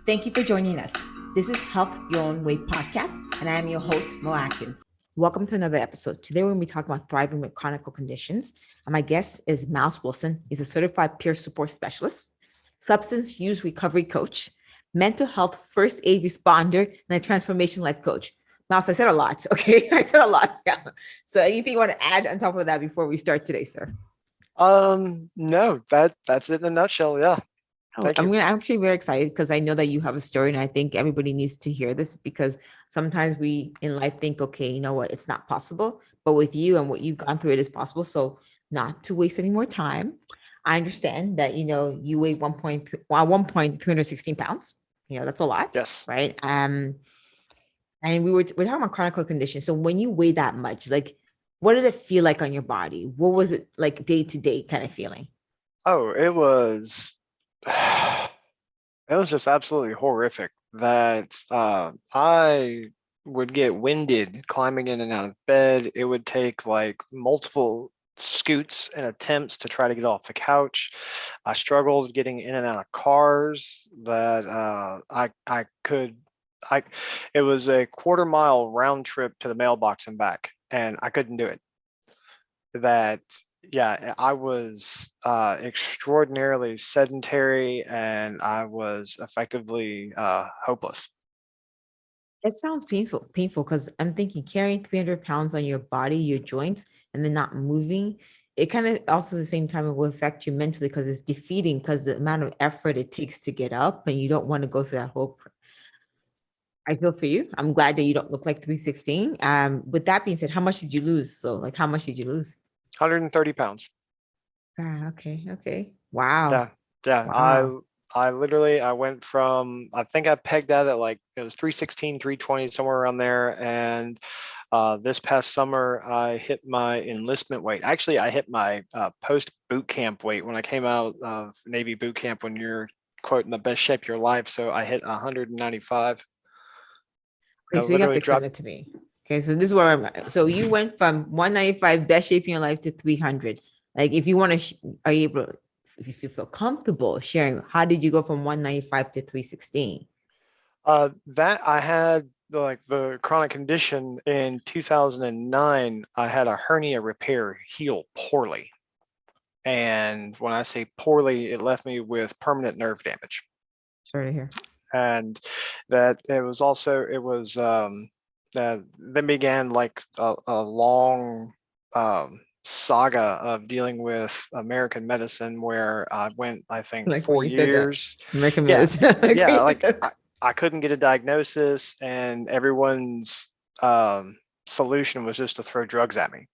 Thank you for joining us. This is Health Your Own Way podcast, and I am your host, Mo Akins. Welcome to another episode. Today, we're going to be talking about thriving with chronic conditions. And my guest is Miles Wilson. He's a certified peer support specialist, substance use recovery coach, mental health first aid responder, and a transformation life coach. Miles, I said a lot. Okay. I said a lot. Yeah. So, anything you want to add on top of that before we start today, sir? No, that's it in a nutshell. Yeah. Oh, Thank you. I'm actually very excited because I know that you have a story, and I think everybody needs to hear this because sometimes we in life think, okay, you know what, it's not possible, but with you and what you've gone through, it is possible. So, not to waste any more time, I understand that you weigh 316 pounds. That's a lot, Yes. right? And we're talking about chronic conditions. So when you weigh that much, like, what did it feel like on your body? What was it like day to day kind of feeling? Oh, it was it was just absolutely horrific that I would get winded climbing in and out of bed. It would take like multiple scoots and attempts to try to get off the couch. I struggled getting in and out of cars that I could I it was a quarter-mile round trip to the mailbox and back, and I couldn't do it. That Yeah, I was extraordinarily sedentary, and I was effectively hopeless. It sounds painful because I'm thinking carrying 300 pounds on your body, your joints, and then not moving. It kind of also at the same time it will affect you mentally because it's defeating because the amount of effort it takes to get up and you don't want to go through that I feel for you. I'm glad that you don't look like 316. With that being said, how much did you lose? So like how much did you lose? 130 pounds. Okay, okay. Wow. Yeah, yeah. Wow. I went from, I think I pegged that at like it was 316, 320, somewhere around there. And this past summer I hit my enlistment weight. Actually, I hit my post boot camp weight when I came out of Navy boot camp, when you're quote in the best shape of your life. So I hit 195. I Okay, so you have to literally explain dropped. that to me. Okay, so this is where I'm at. So you went from 195 best shape in your life to 300. Like if you want to, are you able, if you feel comfortable sharing, how did you go from 195 to 316? That I had like the chronic condition in 2009. I had a hernia repair heal poorly. And when I say poorly, it left me with permanent nerve damage. Sorry to hear. And that it was that then began like a long saga of dealing with American medicine, where I went, I think, Like when four you said that, years. American Yeah, medicine. yeah, Okay, like I couldn't get a diagnosis, and everyone's solution was just to throw drugs at me.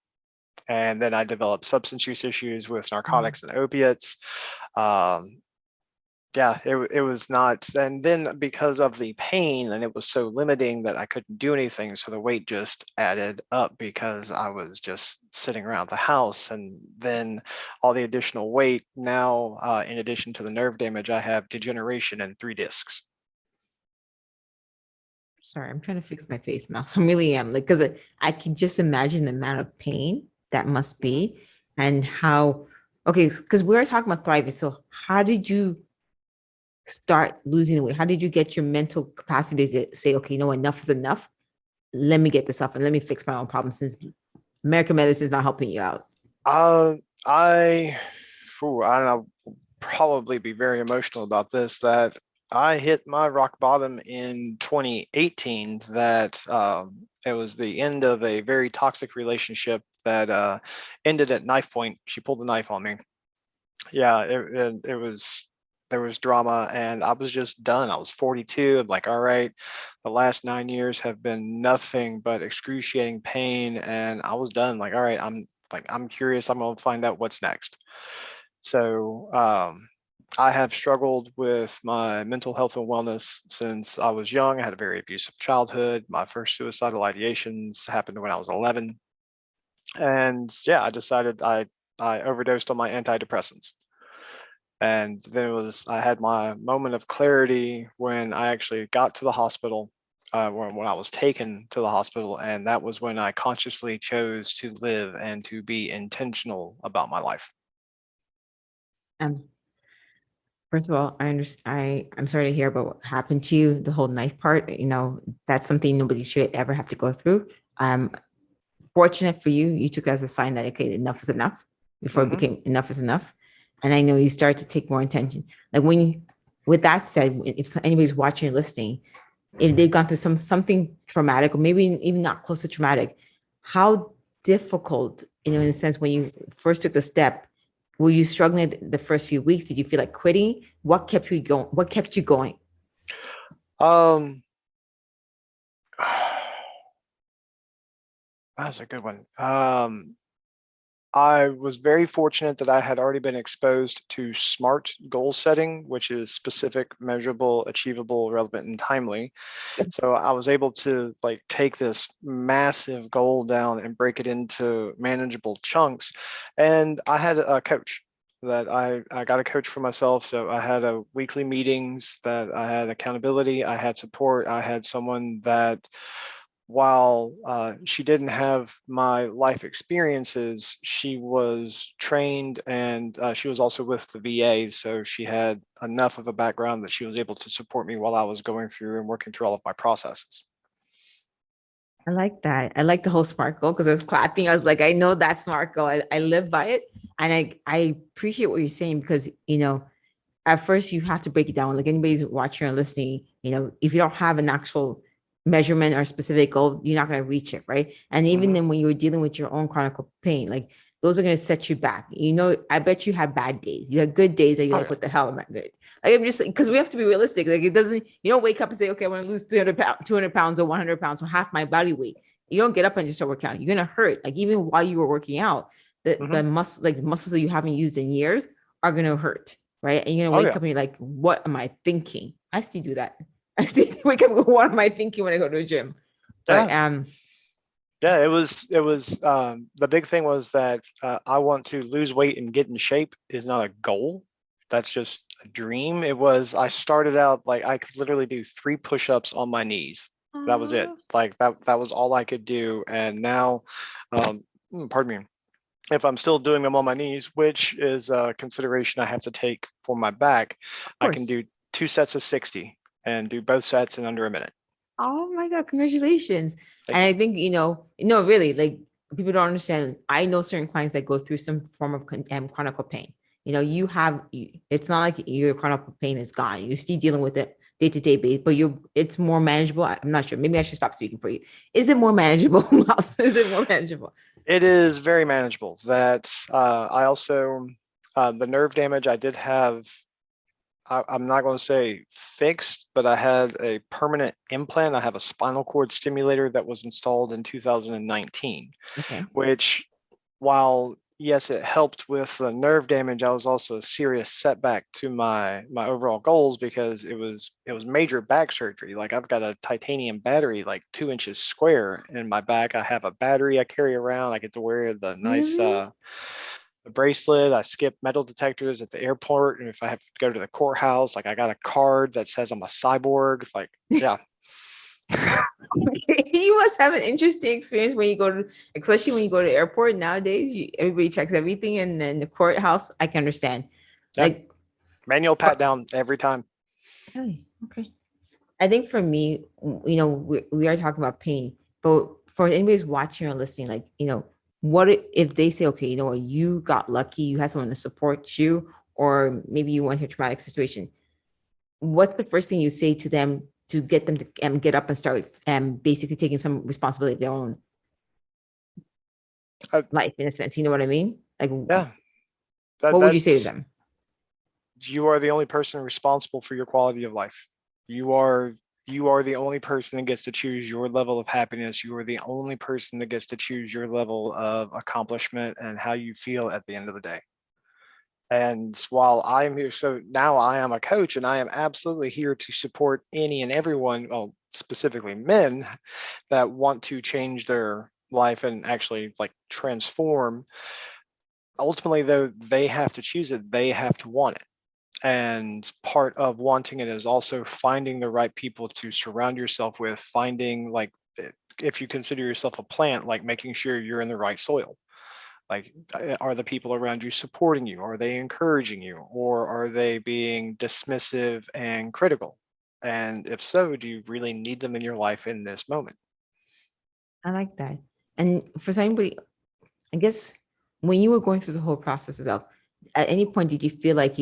And then I developed substance use issues with narcotics and opiates. Um, yeah, it was not. And then because of the pain, and it was so limiting that I couldn't do anything, so the weight just added up because I was just sitting around the house. And then all the additional weight now, in addition to the nerve damage, I have degeneration in 3 discs. sorry, I'm trying to fix my face mask. I really am like because I can just imagine the amount of pain that must be and how. Okay, because we were talking about thriving. So how did you start losing the weight? How did you get your mental capacity to say, okay, you know, enough is enough. Let me get this off and let me fix my own problems since American medicine is not helping you out. uh I I don't know, probably be very emotional about this, that I hit my rock bottom in 2018. That it was the end of a very toxic relationship that ended at knife point. She pulled a knife on me. Yeah, it was, there was drama, and I was just done. I was 42. I'm like, all right, the last 9 years have been nothing but excruciating pain, and I was done. Like, all right, I'm curious. I'm gonna find out what's next. So I have struggled with my mental health and wellness since I was young. I had a very abusive childhood. My first suicidal ideations happened when I was 11. And yeah, I overdosed on my antidepressants. And then I had my moment of clarity when I actually got to the hospital, when I was taken to the hospital. And that was when I consciously chose to live and to be intentional about my life. Um, First of all, I understand. I'm sorry to hear about what happened to you. The whole knife part. That's something nobody should ever have to go through. Um, Fortunate for you, you took it as a sign that okay, enough is enough before it Hmm. became enough is enough. And I know you start to take more attention. Like with that said, if anybody's watching or listening, if they've gone through something traumatic or maybe even not close to traumatic, how difficult, in a sense, when you first took the step, were you struggling the first few weeks? Did you feel like quitting? What kept you going? What kept you going? Um, that's a good one. I was very fortunate that I had already been exposed to SMART goal setting, which is specific, measurable, achievable, relevant, and timely. So I was able to like take this massive goal down and break it into manageable chunks. And I had a coach that I got a coach for myself. So I had a weekly meetings that I had accountability, I had support, I had someone that while she didn't have my life experiences, she was trained and she was also with the VA. So she had enough of a background that she was able to support me while I was going through and working through all of my processes. I like that. I like the whole SMART goal because I was clapping. I was like, I know that SMART goal. I live by it. And I appreciate what you're saying because, at first you have to break it down. Like anybody's watching or listening, if you don't have an actual measurement or specific goal, you're not going to reach it, right? And even Hmm. then, when you're dealing with your own chronic pain, like those are going to set you back. I bet you have bad days. You have good days that you're Oh like, yeah. what the hell am I good? Like I'm just because we have to be realistic. Like it doesn't, you don't wake up and say, okay, I want to lose 300 pounds, 200 pounds, or 100 pounds, or half my body weight. You don't get up and just start working out. You're gonna hurt. Like even while you were working out, Hmm. the muscle, like muscles that you haven't used in years, are gonna hurt, right? And you're gonna Oh wake yeah. up and you're like, what am I thinking? I still do that. I still wake up and go, what am I thinking when I go to the gym? But Yeah. Yeah, the big thing was that I want to lose weight and get in shape is not a goal. That's just a dream. It was, I started out like I could literally do 3 push-ups on my knees. That was it. Like that was all I could do. And now, um, pardon me, if I'm still doing them on my knees, which is a consideration I have to take for my back, of I can course. do 2 sets of 60 and do both sets in under a minute. Oh my God, congratulations. Thank And you. I think, no, really, like people don't understand. I know certain clients that go through some form of chronic pain. It's not like your chronic pain is gone. You're still dealing with it day to day basis, but it's more manageable. I'm not sure. Maybe I should stop speaking for you. Is it more manageable, Mouse? Is it more manageable? It is very manageable. That I also the nerve damage I did have. I'm not going to say fixed, but I had a permanent implant. I have a spinal cord stimulator that was installed in 2019, Okay. which, while yes, it helped with the nerve damage, I was also a serious setback to my overall goals because it was major back surgery. Like I've got a titanium battery like 2 inches square in my back. I have a battery I carry around. I get to wear the nice Really? bracelet. I skip metal detectors at the airport, and if I have to go to the courthouse, like I got a card that says I'm a cyborg. Like yeah. Okay. You must have an interesting experience when you go to, especially when you go to the airport nowadays. Everybody checks everything, and then the courthouse. I can understand. Yeah, Like, manual pat but down every time. really, okay. I think for me, we are talking about pain, but for anybody who's watching or listening, like, what if they say, okay, what, you got lucky, you had someone to support you, or maybe you went through a traumatic situation. What's the first thing you say to them to get them to get up and start basically taking some responsibility of their own Uh, life in a sense? You know what I mean? Like, yeah, what would you say to that's them? you are the only person responsible for your quality of life. You are you are the only person that gets to choose your level of happiness. You are the only person that gets to choose your level of accomplishment and how you feel at the end of the day. And while I'm here, so now I am a coach and I am absolutely here to support any and everyone, well, specifically men that want to change their life and actually like transform. Ultimately, though, they have to choose it, they have to want it. And part of wanting it is also finding the right people to surround yourself with, finding like if you consider yourself a plant, like making sure you're in the right soil. Like, are the people around you supporting you? Are they encouraging you? Or are they being dismissive and critical? And if so, do you really need them in your life in this moment? I like that. And for somebody, I guess when you were going through the whole process of, at any point did you feel like,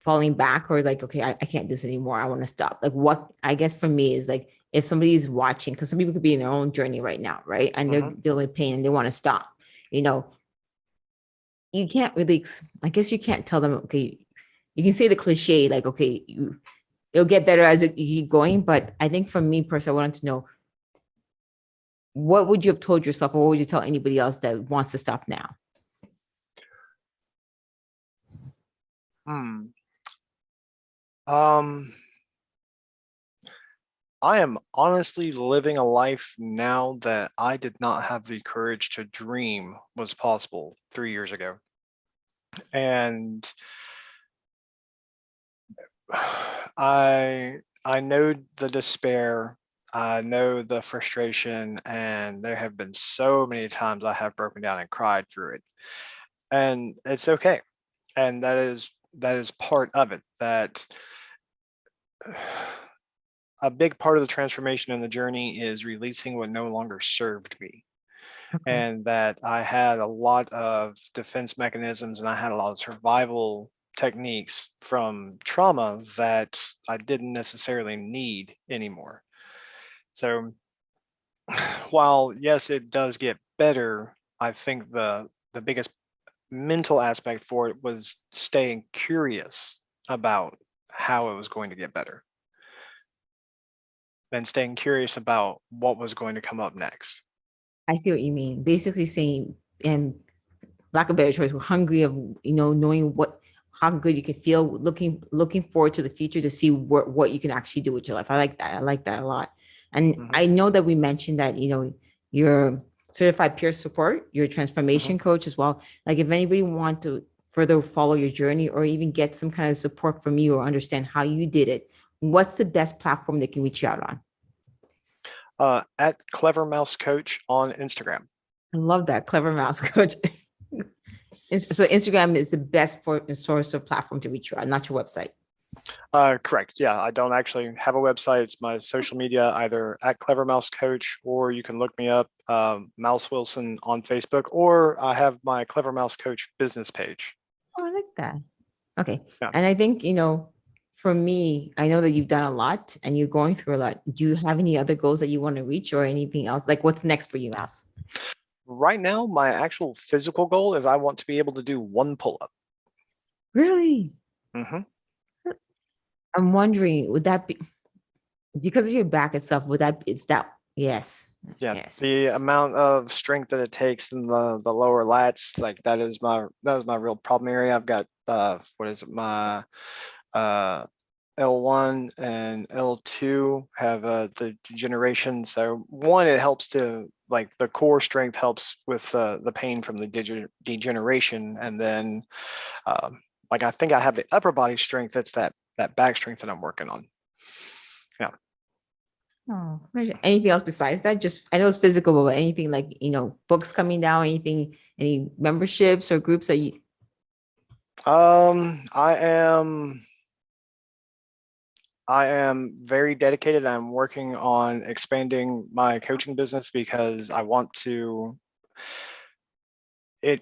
falling back or like, okay, I can't do this anymore. I want to stop. Like what I guess for me is like if somebody's watching, because some people could be in their own journey right now, right? And they're Mhm. dealing with pain and they want to stop, you know, you can't really, I guess you can't tell them, okay, you can say the cliche, like, okay, it'll get better as you keep going. But I think for me personally, I wanted to know, what would you have told yourself or what would you tell anybody else that wants to stop now? Hmm. Um, I am honestly living a life now that I did not have the courage to dream was possible 3 years ago. And I know the despair, I know the frustration, and there have been so many times I have broken down and cried through it. And it's okay. And that is part of it. That a big part of the transformation in the journey is releasing what no longer served me. Okay. And that I had a lot of defense mechanisms and I had a lot of survival techniques from trauma that I didn't necessarily need anymore. So while yes, it does get better, I think the biggest mental aspect for it was staying curious about how it was going to get better and staying curious about what was going to come up next. I see what you mean. Basically saying, and lack of better choice, we're hungry of, knowing how good you can feel, looking forward to the future to see what you can actually do with your life. I like that. I like that a lot. And Hmm. I know that we mentioned that, you're certified peer support, you're a Hmm. transformation coach as well. Like if anybody want to further follow your journey or even get some kind of support from you or understand how you did it, what's the best platform they can reach you out on? At Clever Mouse Coach on Instagram. I love that. Clever mouse coach. So Instagram is the best for source of platform to reach you on, not your website. Correct. Yeah, I don't actually have a website. It's my social media, either at Clever Mouse Coach, or you can look me up, Mouse Wilson on Facebook, or I have my Clever Mouse Coach business page. Oh, I like that. Okay. Yeah. And I think, for me, I know that you've done a lot and you're going through a lot. Do you have any other goals that you want to reach or anything else? Like what's next for you, Mouse? Right now, my actual physical goal is I want to be able to do one pull up. Really? Hmm. I'm wondering, would that be because of your back itself? Would that, it's that, yes, Yeah, yes. the amount of strength that it takes in the lower lats, like that is my real problem area. I've got what is it, my uh L1 and L2 have the degeneration. So one, it helps to, like, the core strength helps with the pain from the degeneration, and then like I think I have the upper body strength. That's that back strength that I'm working on. Yeah. Oh, anything else besides that? Just, I know it's physical, but anything like, books coming down, anything, any memberships or groups that you, I am very dedicated. I'm working on expanding my coaching business because I want to it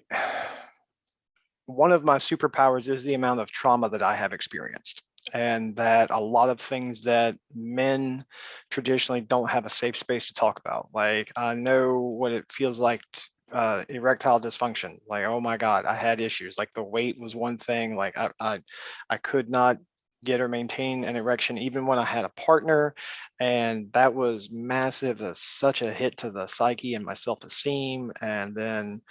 one of my superpowers is the amount of trauma that I have experienced, and that a lot of things that men traditionally don't have a safe space to talk about. Like, I know what it feels like erectile dysfunction. Like, oh my God, I had issues. Like, the weight was one thing. Like, I could not get or maintain an erection even when I had a partner, and that was massive. That's such a hit to the psyche and my self-esteem. And then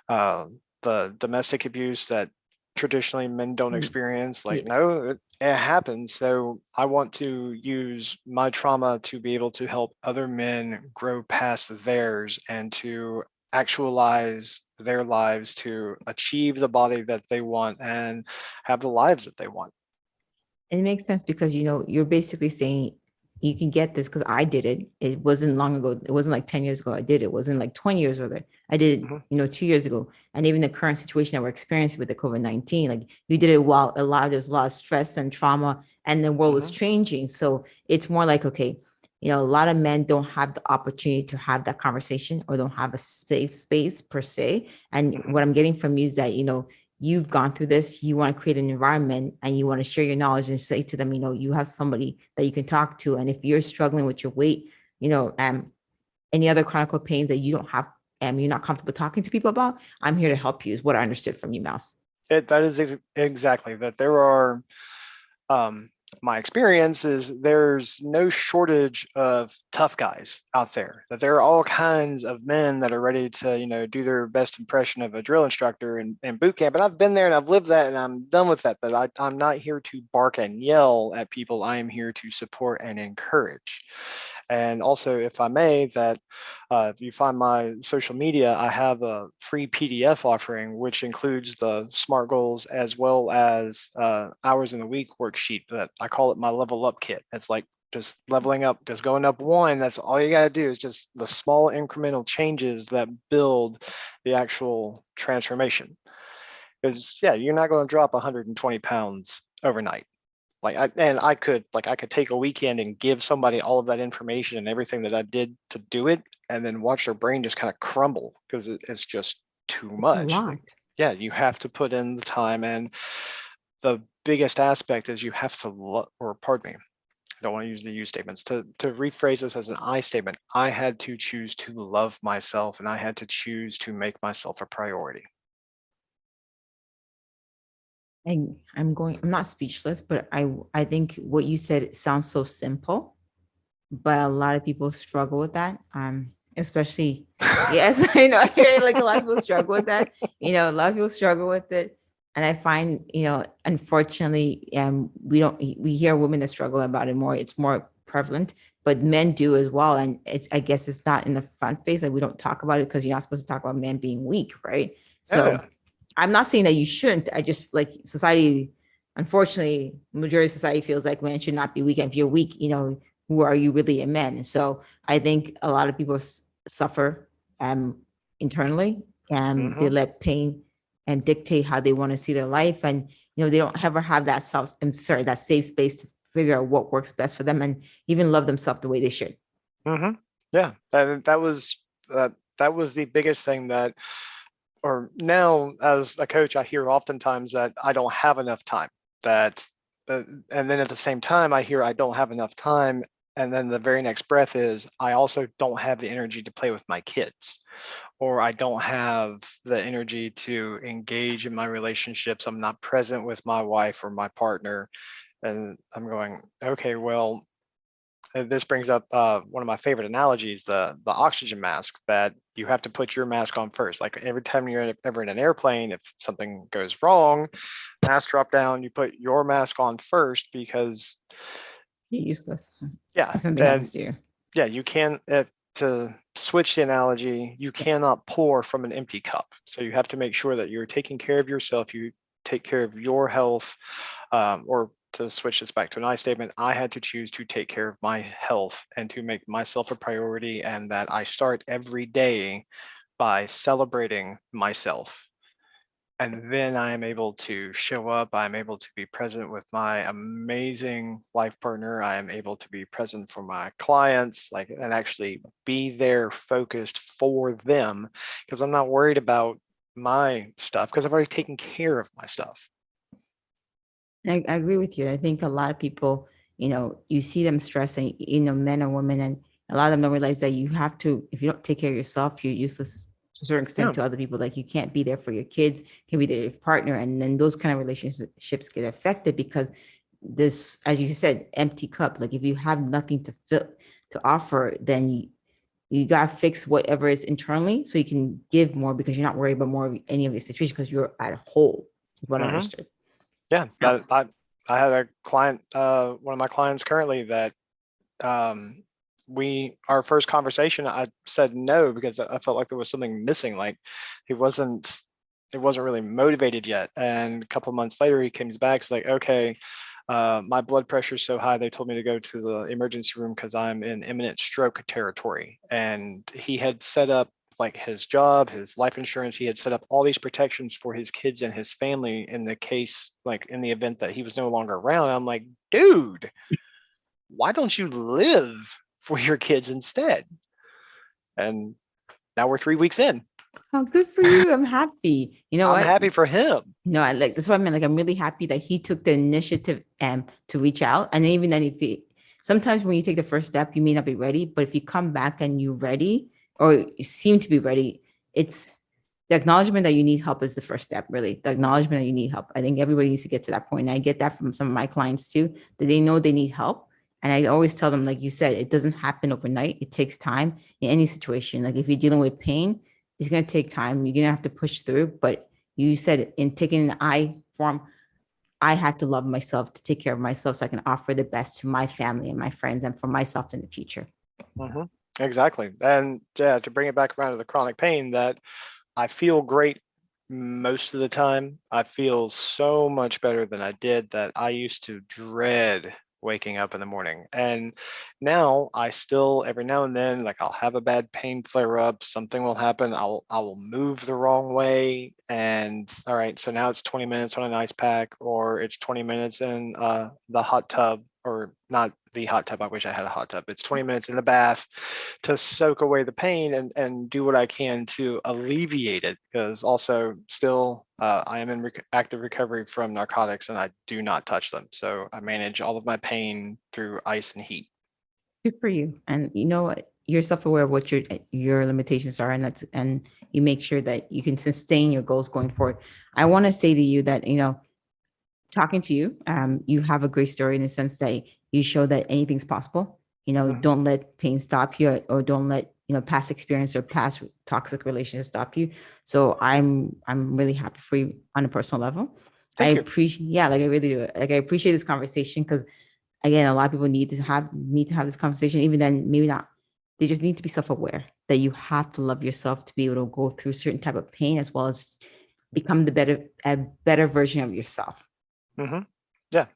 the domestic abuse that traditionally men don't experience. Like, yes. no, it happens. So I want to use my trauma to be able to help other men grow past theirs and to actualize their lives, to achieve the body that they want and have the lives that they want. It makes sense because, you're basically saying, you can get this because I did it. It wasn't long ago. It wasn't like 10 years ago. I did it. It wasn't like 20 years ago. I did it, Hmm. 2 years ago. And even the current situation that we're experiencing with the COVID-19, like you did it while there's a lot of stress and trauma and the world was Hmm. changing. So it's more like, okay, a lot of men don't have the opportunity to have that conversation or don't have a safe space per se. And Hmm. what I'm getting from you is that, you've gone through this, you want to create an environment and you want to share your knowledge and say to them, you have somebody that you can talk to. And if you're struggling with your weight, any other chronic pains that you don't have, you're not comfortable talking to people about, I'm here to help you, is what I understood from you, Mouse. That is exactly that. There are, um, my experience is there's no shortage of tough guys out there. That there are all kinds of men that are ready to, do their best impression of a drill instructor in boot camp. And I've been there and I've lived that and I'm done with that. That I'm not here to bark and yell at people. I am here to support and encourage. And also, if I may, that if you find my social media, I have a free PDF offering, which includes the SMART goals as well as hours in the week worksheet. That I call it my level up kit. It's like just leveling up, just going up one. That's all you got to do is just the small incremental changes that build the actual transformation. Because yeah, you're not going to drop 120 pounds overnight. I could take a weekend and give somebody all of that information and everything that I did to do it, and then watch their brain just kind of crumble because it's just too It's a much. lot. Yeah, you have to put in the time, and the biggest aspect is you have to, or pardon me, I don't want to use the you statements. To rephrase this as an I statement, I had to choose to love myself, and I had to choose to make myself a priority. And I'm not speechless, but I think what you said sounds so simple, but a lot of people struggle with that. Especially, yes, I know, like a lot of people struggle with that. A lot of people struggle with it. And I find, unfortunately, we hear women that struggle about it more. It's more prevalent, but men do as well. And I guess it's not in the front face. Like we don't talk about it because you're not supposed to talk about men being weak, right? So Yeah. I'm not saying that you shouldn't. I just like society, unfortunately, majority of society feels like men should not be weak. And if you're weak, who are you really a man? So I think a lot of people suffer internally and they Hmm. let pain and dictate how they want to see their life. And, they don't ever have that that safe space to figure out what works best for them and even love themselves the way they should. Hmm. Yeah, that was the biggest thing that, or now as a coach, I hear oftentimes that I don't have enough time. That, and then at the same time, I hear I don't have enough time, and then the very next breath is I also don't have the energy to play with my kids, or I don't have the energy to engage in my relationships. I'm not present with my wife or my partner, and I'm going, okay, well, this brings up one of my favorite analogies, the oxygen mask, that you have to put your mask on first. Like every time you're ever in an airplane, if something goes wrong, mask drop down, you put your mask on first because You're useless yeah, if something and happens to you. yeah, you can, to switch the analogy, you cannot pour from an empty cup. So you have to make sure that you're taking care of yourself, you take care of your health, or to switch this back to an I statement, I had to choose to take care of my health and to make myself a priority, and that I start every day by celebrating myself. And then I am able to show up. I'm able to be present with my amazing life partner. I am able to be present for my clients, like, and actually be there focused for them because I'm not worried about my stuff because I've already taken care of my stuff. I agree with you. I think a lot of people, you see them stressing, men or women, and a lot of them don't realize that you have to, if you don't take care of yourself, you're useless to a certain extent Yeah. to other people. Like you can't be there for your kids, can be there for your partner. And then those kind of relationships get affected because this, as you said, empty cup. Like if you have nothing to fill to offer, then you got to fix whatever is internally so you can give more because you're not worried about more of any of your situation because you're at a whole, is what I Hmm. understood. Yeah. Now, I had a client, one of my clients currently, that um, our first conversation, I said no because I felt like there was something missing. Like he wasn't, it wasn't really motivated yet. And a couple months later, he comes back. He's like, okay, My blood pressure is so high, they told me to go to the emergency room because I'm in imminent stroke territory. And he had set up like his job, his life insurance. He had set up all these protections for his kids and his family in the case, like in the event that he was no longer around. I'm like, dude, why don't you live for your kids instead? And now we're 3 weeks in. Oh, good for you. I'm happy. You know I'm what? happy for him. No, I like that's what I mean. Like, I'm really happy that he took the initiative to reach out. And even then, if he sometimes when you take the first step, you may not be ready, but if you come back and you're ready or you seem to be ready, it's the acknowledgement that you need help is the first step, really. The acknowledgement that you need help. I think everybody needs to get to that point. And I get that from some of my clients too, that they know they need help. And I always tell them, like you said, it doesn't happen overnight. It takes time in any situation. Like if you're dealing with pain, it's going to take time. You're going to have to push through. But you said in taking an I form, I have to love myself to take care of myself so I can offer the best to my family and my friends and for myself in the future. Mm-hmm. Exactly. And yeah, to bring it back around to the chronic pain, that I feel great most of the time. I feel so much better than I did, that I used to dread waking up in the morning. And now I still, every now and then, like I'll have a bad pain flare up, something will happen. I will move the wrong way. And all right, so now it's 20 minutes on an ice pack, or it's 20 minutes in the hot tub, or not the hot tub. I wish I had a hot tub. It's 20 minutes in the bath to soak away the pain and do what I can to alleviate it. Because also still I am in active recovery from narcotics, and I do not touch them. So I manage all of my pain through ice and heat. Good for you. And you know what? You're self-aware of what your limitations are, and you make sure that you can sustain your goals going forward. I want to say to you that, talking to you, you have a great story in the sense that you show that anything's possible. Don't let pain stop you, or don't let past experience or past toxic relationships stop you. So I'm really happy for you on a personal level. I appreciate, yeah, like I really do. Like I appreciate this conversation because again, a lot of people need to have this conversation. Even then, maybe not. They just need to be self-aware that you have to love yourself to be able to go through certain type of pain, as well as become a better version of yourself. Mm-hmm. Yeah,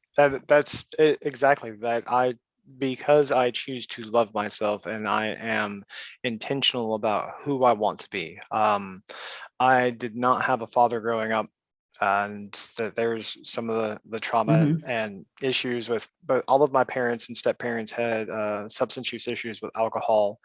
that's it, exactly that. Because I choose to love myself and I am intentional about who I want to be. I did not have a father growing up, and that there's some of the trauma and issues with, but all of my parents and step parents had substance use issues with alcohol.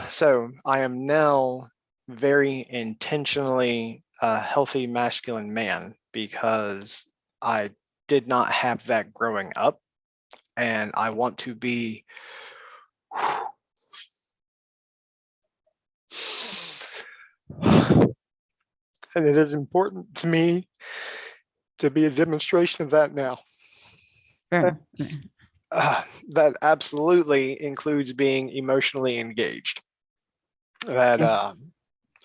So I am now very intentionally a healthy masculine man because I did not have that growing up, and I want to be and it is important to me to be a demonstration of that now. That absolutely includes being emotionally engaged. That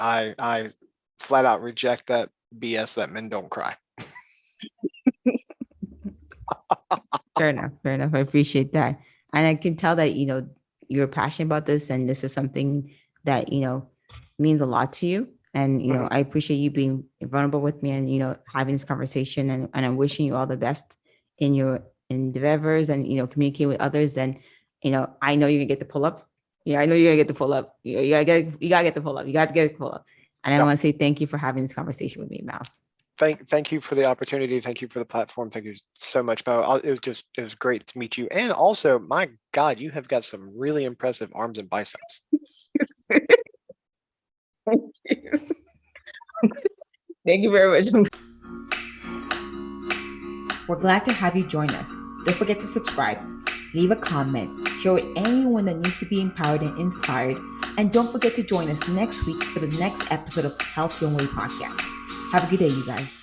I flat out reject that BS that men don't cry. Fair enough. I appreciate that. And I can tell that, you're passionate about this, and this is something that, means a lot to you. And, I appreciate you being vulnerable with me and, having this conversation, and I'm wishing you all the best in your endeavors and, communicate with others. And, I know you're gonna get the pull up. Yeah, I know you're gonna get the pull up. You gotta get the pull up. You got to get the pull up. And I want to say thank you for having this conversation with me, Mouse. Thank you for the opportunity. Thank you for the platform. Thank you so much, Mo. It was great to meet you. And also, my God, you have got some really impressive arms and biceps. Thank you. Thank you very much. We're glad to have you join us. Don't forget to subscribe, leave a comment, share with anyone that needs to be empowered and inspired. And don't forget to join us next week for the next episode of Health Your Way Podcast. Have a good day, you guys.